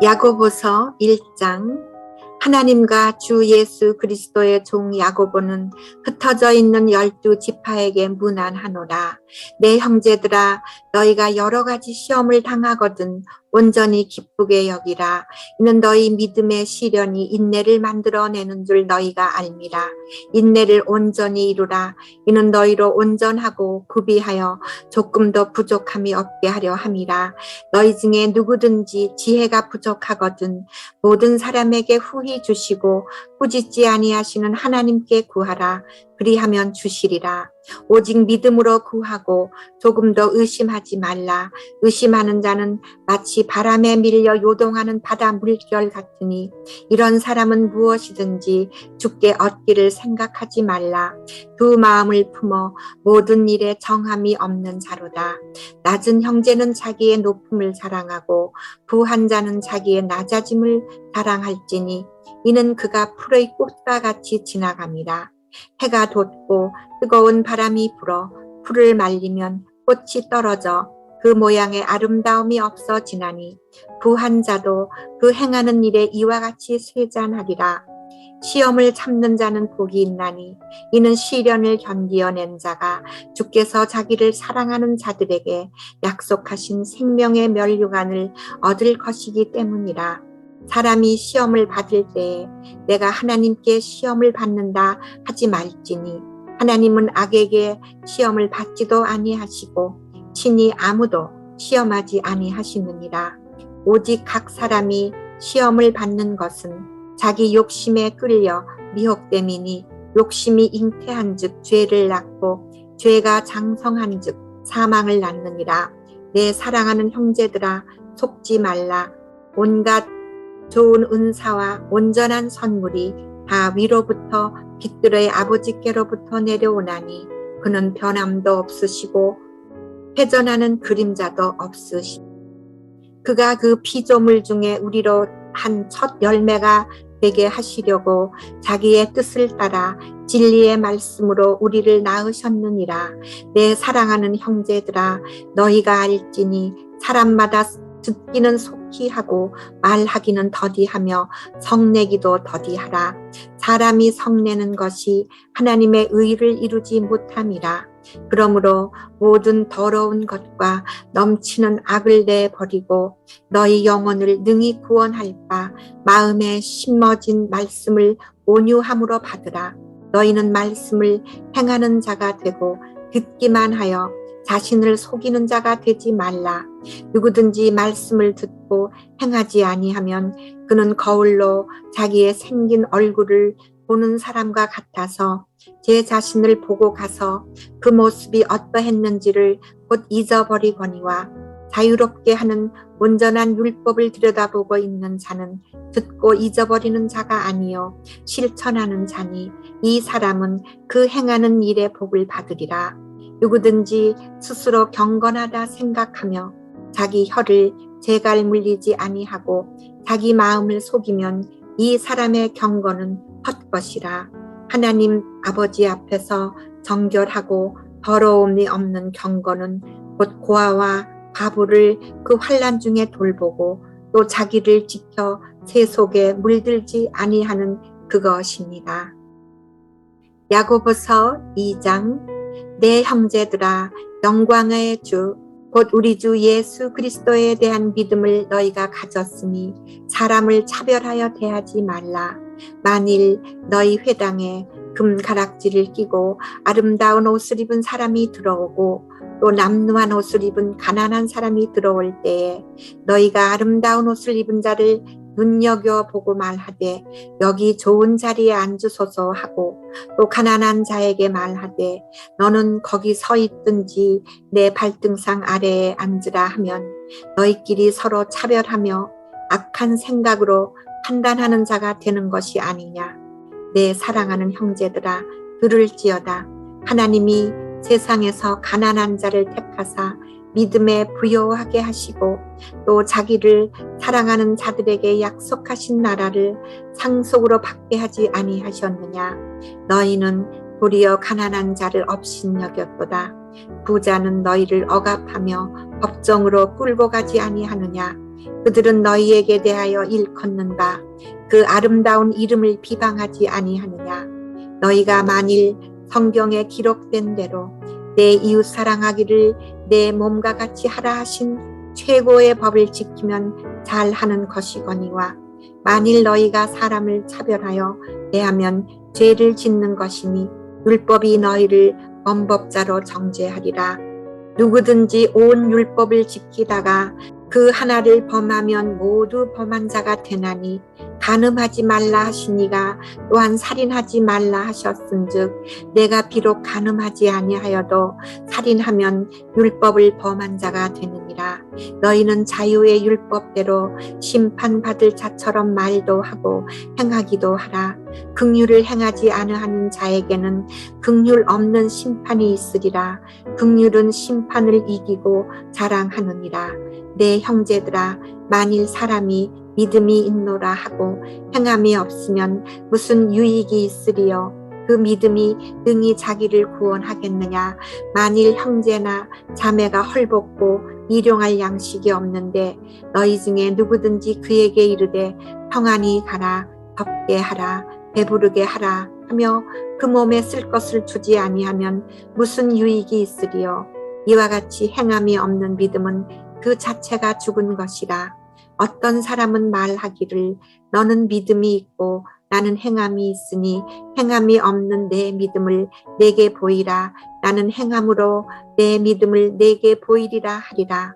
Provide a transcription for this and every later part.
야고보서 1장. 하나님과 주 예수 그리스도의 종 야고보는 흩어져 있는 12지파에게 문안하노라. 내 형제들아, 너희가 여러 가지 시험을 당하거든 온전히 기쁘게 여기라. 이는 너희 믿음의 시련이 인내를 만들어내는 줄 너희가 알미라. 인내를 온전히 이루라. 이는 너희로 온전하고 구비하여 조금 더 부족함이 없게 하려 함이라. 너희 중에 누구든지 지혜가 부족하거든 모든 사람에게 후히 주시고 꾸짖지 아니하시는 하나님께 구하라. 그리하면 주시리라. 오직 믿음으로 구하고 조금 더 의심하지 말라. 의심하는 자는 마치 바람에 밀려 요동하는 바다 물결 같으니 이런 사람은 무엇이든지 주께 얻기를 생각하지 말라. 두 마음을 품어 모든 일에 정함이 없는 자로다. 낮은 형제는 자기의 높음을 자랑하고 부한 자는 자기의 낮아짐을 자랑할지니 이는 그가 풀의 꽃과 같이 지나갑니다. 해가 돋고 뜨거운 바람이 불어 풀을 말리면 꽃이 떨어져 그 모양의 아름다움이 없어지나니 부한 자도 그 행하는 일에 이와 같이 쇠잔하리라. 시험을 참는 자는 복이 있나니 이는 시련을 견디어낸 자가 주께서 자기를 사랑하는 자들에게 약속하신 생명의 면류관을 얻을 것이기 때문이라. 사람이 시험을 받을 때에 내가 하나님께 시험을 받는다 하지 말지니 하나님은 악에게 시험을 받지도 아니하시고 친히 아무도 시험하지 아니하시느니라. 오직 각 사람이 시험을 받는 것은 자기 욕심에 끌려 미혹됨이니 욕심이 잉태한즉 죄를 낳고 죄가 장성한즉 사망을 낳느니라. 내 사랑하는 형제들아, 속지 말라. 온갖 좋은 은사와 온전한 선물이 다 위로부터 빛들의 아버지께로부터 내려오나니 그는 변함도 없으시고 회전하는 그림자도 없으시고 그가 그 피조물 중에 우리로 한 첫 열매가 되게 하시려고 자기의 뜻을 따라 진리의 말씀으로 우리를 낳으셨느니라. 내 사랑하는 형제들아, 너희가 알지니 사람마다 듣기는 속히 하고 말하기는 더디하며 성내기도 더디하라. 사람이 성내는 것이 하나님의 의를 이루지 못함이라. 그러므로 모든 더러운 것과 넘치는 악을 내버리고 너희 영혼을 능히 구원할 바 마음에 심어진 말씀을 온유함으로 받으라. 너희는 말씀을 행하는 자가 되고 듣기만 하여 자신을 속이는 자가 되지 말라. 누구든지 말씀을 듣고 행하지 아니하면 그는 거울로 자기의 생긴 얼굴을 보는 사람과 같아서 제 자신을 보고 가서 그 모습이 어떠했는지를 곧 잊어버리거니와 자유롭게 하는 온전한 율법을 들여다보고 있는 자는 듣고 잊어버리는 자가 아니요 실천하는 자니 이 사람은 그 행하는 일의 복을 받으리라. 누구든지 스스로 경건하다 생각하며 자기 혀를 재갈 물리지 아니하고 자기 마음을 속이면 이 사람의 경건은 헛것이라. 하나님 아버지 앞에서 정결하고 더러움이 없는 경건은 곧 고아와 과부를 그 환난 중에 돌보고 또 자기를 지켜 새 속에 물들지 아니하는 그것입니다. 야고보서 2장. 내 형제들아, 영광의 주 곧 우리 주 예수 그리스도에 대한 믿음을 너희가 가졌으니 사람을 차별하여 대하지 말라. 만일 너희 회당에 금가락지를 끼고 아름다운 옷을 입은 사람이 들어오고 또 남루한 옷을 입은 가난한 사람이 들어올 때에 너희가 아름다운 옷을 입은 자를 눈여겨보고 말하되 여기 좋은 자리에 앉으소서 하고 또 가난한 자에게 말하되 너는 거기 서 있든지 내 발등상 아래에 앉으라 하면 너희끼리 서로 차별하며 악한 생각으로 판단하는 자가 되는 것이 아니냐. 내 사랑하는 형제들아, 들을지어다. 하나님이 세상에서 가난한 자를 택하사 믿음에 부요하게 하시고 또 자기를 사랑하는 자들에게 약속하신 나라를 상속으로 받게 하지 아니하셨느냐. 너희는 도리어 가난한 자를 업신여겼도다. 부자는 너희를 억압하며 법정으로 끌고 가지 아니하느냐. 그들은 너희에게 대하여 일컫는다. 그 아름다운 이름을 비방하지 아니하느냐. 너희가 만일 성경에 기록된 대로 내 이웃 사랑하기를 내 몸과 같이 하라 하신 최고의 법을 지키면 잘하는 것이거니와 만일 너희가 사람을 차별하여 대하면 죄를 짓는 것이니 율법이 너희를 범법자로 정죄하리라. 누구든지 온 율법을 지키다가 그 하나를 범하면 모두 범한 자가 되나니 간음하지 말라 하시니가 또한 살인하지 말라 하셨은즉 내가 비록 간음하지 아니하여도 살인하면 율법을 범한 자가 되느니라. 너희는 자유의 율법대로 심판받을 자처럼 말도 하고 행하기도 하라. 긍휼을 행하지 아니하는 자에게는 긍휼 없는 심판이 있으리라. 긍휼은 심판을 이기고 자랑하느니라. 내 형제들아, 만일 사람이 믿음이 있노라 하고 행함이 없으면 무슨 유익이 있으리요? 그 믿음이 능히 자기를 구원하겠느냐? 만일 형제나 자매가 헐벗고 일용할 양식이 없는데 너희 중에 누구든지 그에게 이르되 평안히 가라, 덥게 하라, 배부르게 하라 하며 그 몸에 쓸 것을 주지 아니하면 무슨 유익이 있으리요? 이와 같이 행함이 없는 믿음은 그 자체가 죽은 것이라. 어떤 사람은 말하기를 너는 믿음이 있고 나는 행함이 있으니 행함이 없는 내 믿음을 내게 보이라. 나는 행함으로 내 믿음을 내게 보이리라 하리라.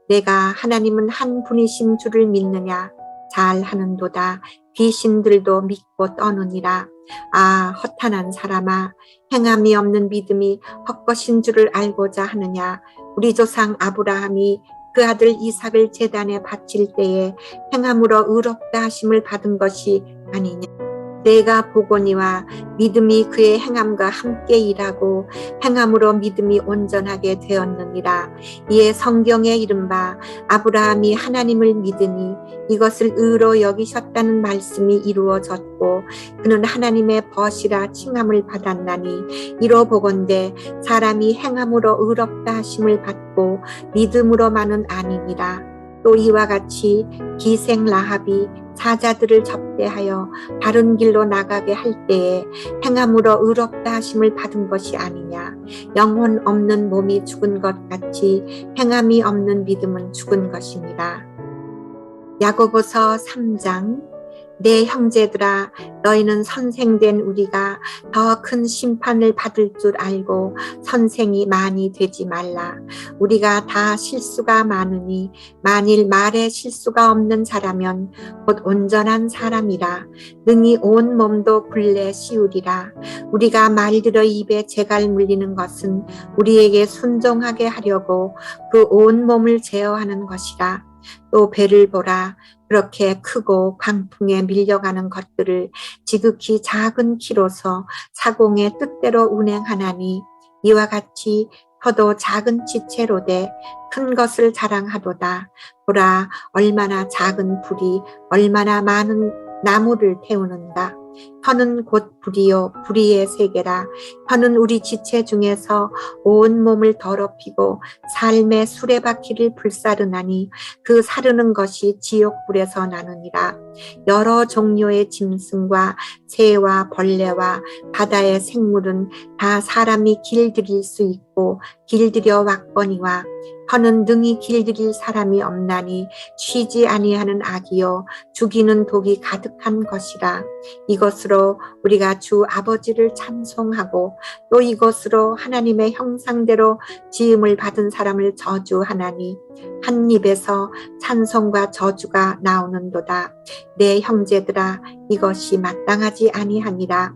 내가 하나님은 한 분이신 줄을 믿느냐? 잘하는도다. 귀신들도 믿고 떠느니라. 아, 허탄한 사람아, 행함이 없는 믿음이 헛것인 줄을 알고자 하느냐? 우리 조상 아브라함이 그 아들 이삭을 제단에 바칠 때에 행함으로 의롭다 하심을 받은 것이 아니냐. 내가 보거니와 믿음이 그의 행함과 함께 일하고 행함으로 믿음이 온전하게 되었느니라. 이에 성경에 이른바 아브라함이 하나님을 믿으니 이것을 의로 여기셨다는 말씀이 이루어졌고 그는 하나님의 벗이라 칭함을 받았나니 이로 보건대 사람이 행함으로 의롭다 하심을 받고 믿음으로만은 아니니라. 또 이와 같이 기생 라합이 사자들을 접대하여 바른 길로 나가게 할 때에 행함으로 의롭다 하심을 받은 것이 아니냐. 영혼 없는 몸이 죽은 것 같이 행함이 없는 믿음은 죽은 것이니라. 야고보서 3장. 내 형제들아, 너희는 선생된 우리가 더 큰 심판을 받을 줄 알고 선생이 많이 되지 말라. 우리가 다 실수가 많으니 만일 말에 실수가 없는 자라면 곧 온전한 사람이라. 능히 온 몸도 굴레 씌우리라. 우리가 말들어 입에 재갈 물리는 것은 우리에게 순종하게 하려고 그 온 몸을 제어하는 것이라. 또 배를 보라. 그렇게 크고 광풍에 밀려가는 것들을 지극히 작은 키로서 사공의 뜻대로 운행하나니 이와 같이 터도 작은 지체로되 큰 것을 자랑하도다. 보라, 얼마나 작은 불이 얼마나 많은 나무를 태우는가. 터는 곧 불이요 불의의 세계라. 터는 우리 지체 중에서 온 몸을 더럽히고 삶의 수레바퀴를 불사르나니 그 사르는 것이 지옥불에서 나느니라. 여러 종류의 짐승과 새와 벌레와 바다의 생물은 다 사람이 길들일 수 있고 길들여 왔거니와 터는 능히 길들일 사람이 없나니 쉬지 아니하는 악이요 죽이는 독이 가득한 것이라. 이것으로 우리가 주 아버지를 찬송하고 또 이것으로 하나님의 형상대로 지음을 받은 사람을 저주하나니 한 입에서 찬송과 저주가 나오는도다. 내 형제들아, 이것이 마땅하지 아니하니라.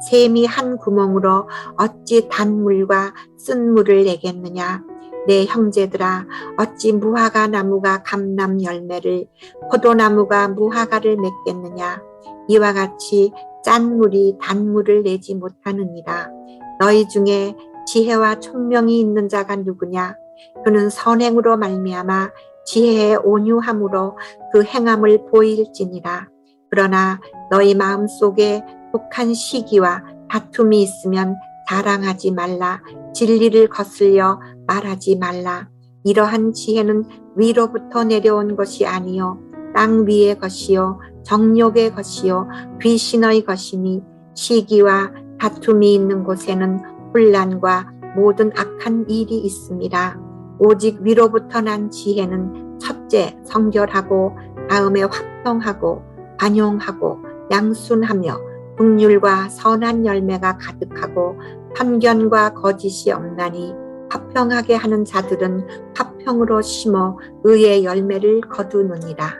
샘이 한 구멍으로 어찌 단물과 쓴 물을 내겠느냐. 내 형제들아, 어찌 무화과 나무가 감람 열매를 포도나무가 무화과를 맺겠느냐. 이와 같이 짠 물이 단물을 내지 못하느니라. 너희 중에 지혜와 총명이 있는 자가 누구냐. 그는 선행으로 말미암아 지혜의 온유함으로 그 행함을 보일지니라. 그러나 너희 마음속에 독한 시기와 다툼이 있으면 자랑하지 말라. 진리를 거슬려 말하지 말라. 이러한 지혜는 위로부터 내려온 것이 아니요 땅 위의 것이요 정욕의 것이요 귀신의 것이니 시기와 다툼이 있는 곳에는 혼란과 모든 악한 일이 있습니다. 오직 위로부터 난 지혜는 첫째 성결하고 다음에 화평하고 관용하고 양순하며 긍휼과 선한 열매가 가득하고 편견과 거짓이 없나니 화평하게 하는 자들은 화평으로 심어 의의 열매를 거두느니라.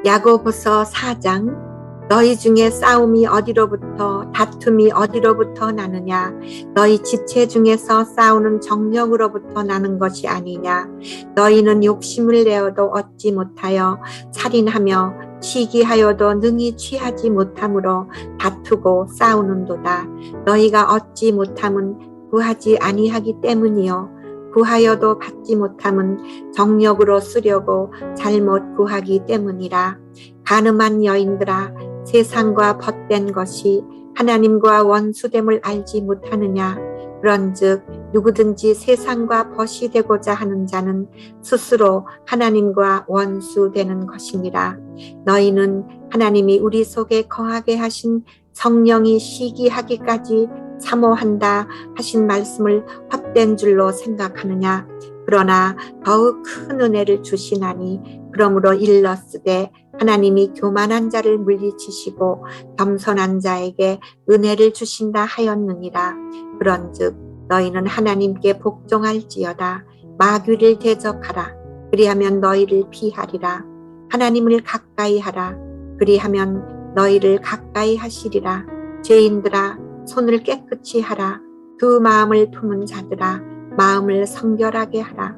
야고보서 4장. 너희 중에 싸움이 어디로부터 다툼이 어디로부터 나느냐? 너희 지체 중에서 싸우는 정력으로부터 나는 것이 아니냐? 너희는 욕심을 내어도 얻지 못하여 살인하며 시기하여도 능히 취하지 못함으로 다투고 싸우는도다. 너희가 얻지 못함은 구하지 아니하기 때문이요 구하여도 받지 못함은 정력으로 쓰려고 잘못 구하기 때문이라. 간음한 여인들아, 세상과 벗된 것이 하나님과 원수됨을 알지 못하느냐? 그런즉 누구든지 세상과 벗이 되고자 하는 자는 스스로 하나님과 원수되는 것이니라. 너희는 하나님이 우리 속에 거하게 하신 성령이 시기하기까지 사모한다 하신 말씀을 헛된 줄로 생각하느냐? 그러나 더욱 큰 은혜를 주시나니 그러므로 일렀으되 하나님이 교만한 자를 물리치시고 겸손한 자에게 은혜를 주신다 하였느니라. 그런즉 너희는 하나님께 복종할지어다. 마귀를 대적하라. 그리하면 너희를 피하리라. 하나님을 가까이 하라. 그리하면 너희를 가까이 하시리라. 죄인들아, 손을 깨끗이 하라. 두 마음을 품은 자들아, 마음을 성결하게 하라.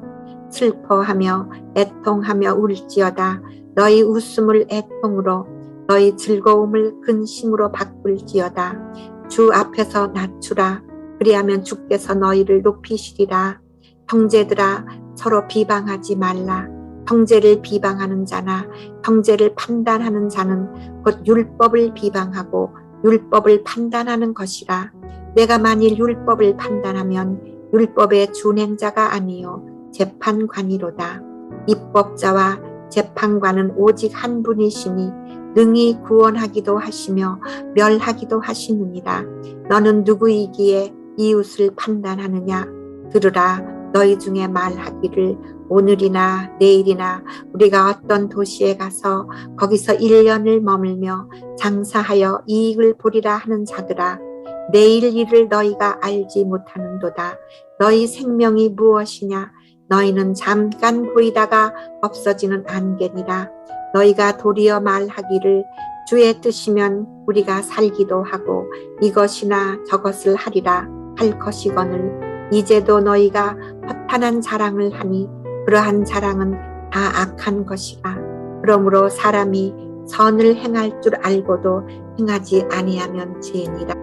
슬퍼하며 애통하며 울지어다. 너희 웃음을 애통으로 너희 즐거움을 근심으로 바꿀지어다. 주 앞에서 낮추라. 그리하면 주께서 너희를 높이시리라. 형제들아, 서로 비방하지 말라. 형제를 비방하는 자나 형제를 판단하는 자는 곧 율법을 비방하고 율법을 판단하는 것이라. 내가 만일 율법을 판단하면 율법의 준행자가 아니요 재판관이로다. 입법자와 재판관은 오직 한 분이시니 능히 구원하기도 하시며 멸하기도 하시느니라. 너는 누구이기에 이웃을 판단하느냐? 들으라. 너희 중에 말하기를 오늘이나 내일이나 우리가 어떤 도시에 가서 거기서 1년을 머물며 장사하여 이익을 보리라 하는 자들아, 내일 일을 너희가 알지 못하는도다. 너희 생명이 무엇이냐? 너희는 잠깐 보이다가 없어지는 안개니라. 너희가 도리어 말하기를 주의 뜻이면 우리가 살기도 하고 이것이나 저것을 하리라 할 것이거늘 이제도 너희가 허탄한 자랑을 하니 그러한 자랑은 다 악한 것이라. 그러므로 사람이 선을 행할 줄 알고도 행하지 아니하면 죄니라.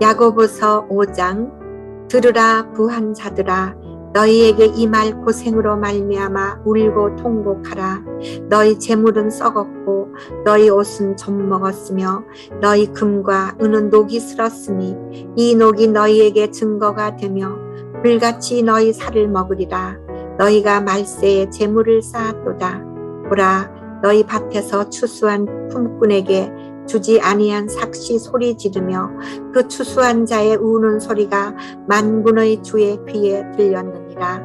야고보서 5장. 들으라 부한 자들아, 너희에게 이 말 고생으로 말미암아 울고 통곡하라. 너희 재물은 썩었고 너희 옷은 젖먹었으며 너희 금과 은은 녹이 슬었으니 이 녹이 너희에게 증거가 되며 불같이 너희 살을 먹으리라. 너희가 말세에 재물을 쌓았도다. 보라, 너희 밭에서 추수한 품꾼에게 주지 아니한 삭시 소리 지르며 그 추수한 자의 우는 소리가 만군의 주의 귀에 들렸느니라.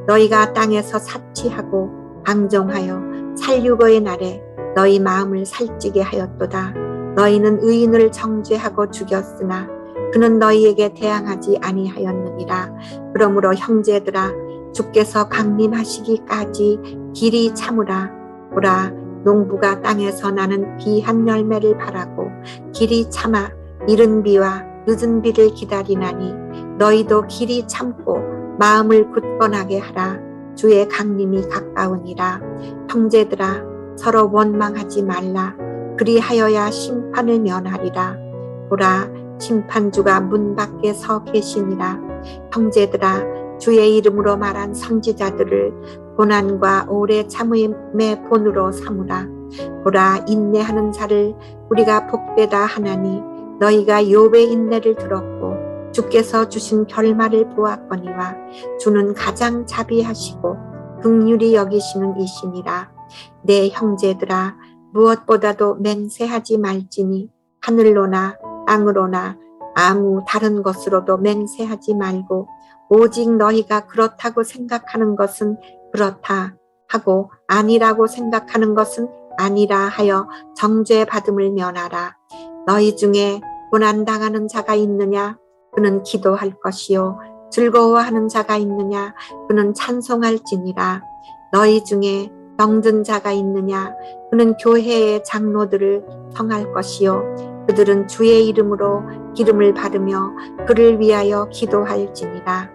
너희가 땅에서 사치하고 방종하여 살육어의 날에 너희 마음을 살찌게 하였도다. 너희는 의인을 정죄하고 죽였으나 그는 너희에게 대항하지 아니하였느니라. 그러므로 형제들아, 주께서 강림하시기까지 길이 참으라. 보라, 농부가 땅에서 나는 귀한 열매를 바라고 길이 참아 이른 비와 늦은 비를 기다리나니 너희도 길이 참고 마음을 굳건하게 하라. 주의 강림이 가까우니라. 형제들아, 서로 원망하지 말라. 그리하여야 심판을 면하리라. 보라, 심판주가 문 밖에 서 계시니라. 형제들아, 주의 이름으로 말한 선지자들을 고난과 오래 참음의 본으로 삼으라. 보라, 인내하는 자를 우리가 복되다 하나니 너희가 욥의 인내를 들었고 주께서 주신 결말을 보았거니와 주는 가장 자비하시고 긍휼히 여기시는 이시니라. 내 형제들아 무엇보다도 맹세하지 말지니 하늘로나 땅으로나 아무 다른 것으로도 맹세하지 말고 오직 너희가 그렇다고 생각하는 것은 그렇다 하고 아니라고 생각하는 것은 아니라 하여 정죄받음을 면하라. 너희 중에 고난당하는 자가 있느냐? 그는 기도할 것이요. 즐거워하는 자가 있느냐? 그는 찬송할지니라. 너희 중에 병든 자가 있느냐? 그는 교회의 장로들을 청할 것이요. 그들은 주의 이름으로 기름을 받으며 그를 위하여 기도할지니라.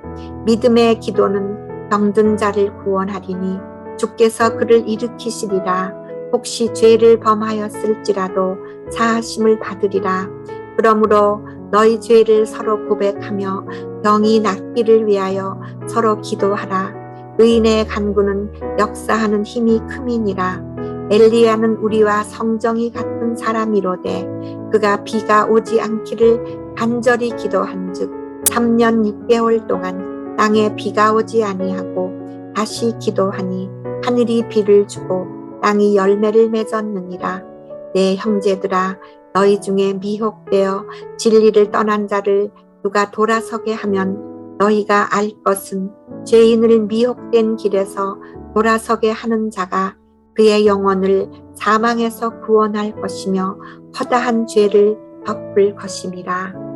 믿음의 기도는 병든 자를 구원하리니 주께서 그를 일으키시리라. 혹시 죄를 범하였을지라도 사하심을 받으리라. 그러므로 너희 죄를 서로 고백하며 병이 낫기를 위하여 서로 기도하라. 의인의 간구는 역사하는 힘이 큼이니라. 엘리야는 우리와 성정이 같은 사람이로되 그가 비가 오지 않기를 간절히 기도한즉 3년 6개월 동안 땅에 비가 오지 아니하고 다시 기도하니 하늘이 비를 주고 땅이 열매를 맺었느니라. 내 형제들아 너희 중에 미혹되어 진리를 떠난 자를 누가 돌아서게 하면 너희가 알 것은 죄인을 미혹된 길에서 돌아서게 하는 자가 그의 영혼을 사망에서 구원할 것이며 허다한 죄를 덮을 것임이라.